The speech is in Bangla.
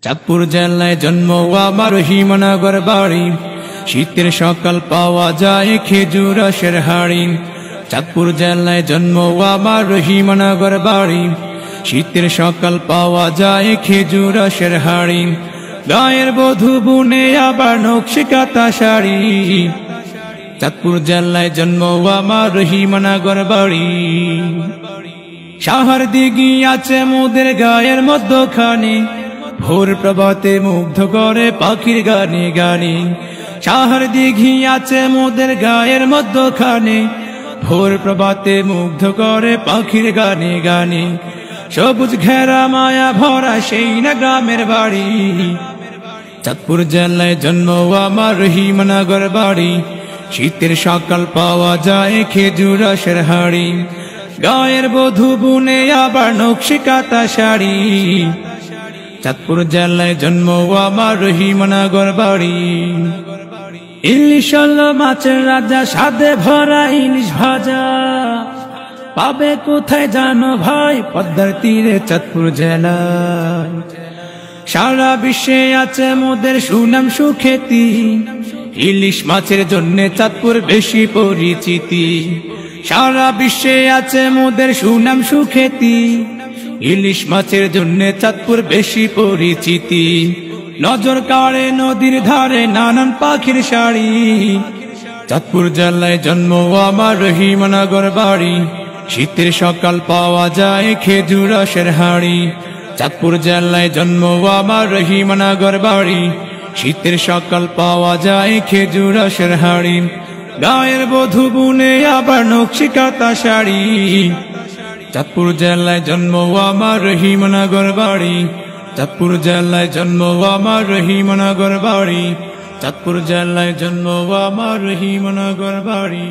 চাঁদপুর জেলায় জন্ম আমার রহিমনগর বাড়ি, শীতের সকাল পাওয়া যায় খেজুর রসের হাড়ি। চাঁদপুর জেলায় জন্ম আমার রহিমনগর বাড়ি, শীতের সকাল পাওয়া যায় খেজুর রসের হাড়ি। গায়ের বধূ বুনে আবার নকশি কাঁথা শাড়ি। চাঁদপুর জেলায় জন্ম আমার রহিমনগর বাড়ি। সাহার দিঘি আছে মোদের গায়ের মধ্যখানে, ভোর প্রভাতে মুগ্ধ করে পাখির গানে গানে। সাহার দিঘি আছে মোদের গায়ের মধ্যখানে, ভোর প্রভাতে মুগ্ধ করে পাখির গানে গানে। সবুজ ঘেরা মায়া ভরা সেই না গ্রামের বাড়ি। চাঁদপুর জেলায় জন্ম আমার রহিমনগর বাড়ি, শীতের সকাল পাওয়া যায় খেজুর রসের হাড়ি। গায়ের বধূ বুনে আবার নকশি কাঁথা শাড়ি। চাঁদপুর জেলায় জন্ম আমার রহিমনগর বাড়ি। ইলিশ মাছের রাজা, স্বাদে ভরা ইলিশ ভাজা, পাবে কোথায় জানো ভাই? পদ্মার তীরে চাঁদপুর জেলায়। সারা বিশ্বে আছে মোদের সুনাম সুখ্যাতি, ইলিশ মাছের জন্য চাঁদপুর বেশি পরিচিতি। সারা বিশ্বে আছে মোদের সুনাম সুখ্যাতি, ইলিশ মাছের জন্য চাঁদপুর বেশি পরিচিতি। নজর কাড়ে নদীর ধারে নানান পাখির শাড়ি। চাঁদপুর জেলায় জন্ম আমার রহিমনগর বাড়ি, শীতের সকাল পাওয়া যায় খেজুর রসের হাড়ি। চাঁদপুর জেলায় জন্ম আমার রহিমনগর বাড়ি, শীতের সকাল পাওয়া যায় খেজুর রসের হাড়ি। গায়ের বধূ বুনে আবার নকশি কাঁথা শাড়ি। চাঁদপুর জেলায় জন্ম আমার রহিমনগর বাড়ি। চাঁদপুর জেলায় জন্ম আমার রহিমনগর বাড়ি। চাঁদপুর জেলায় জন্ম আমার রহিমনগর বাড়ি।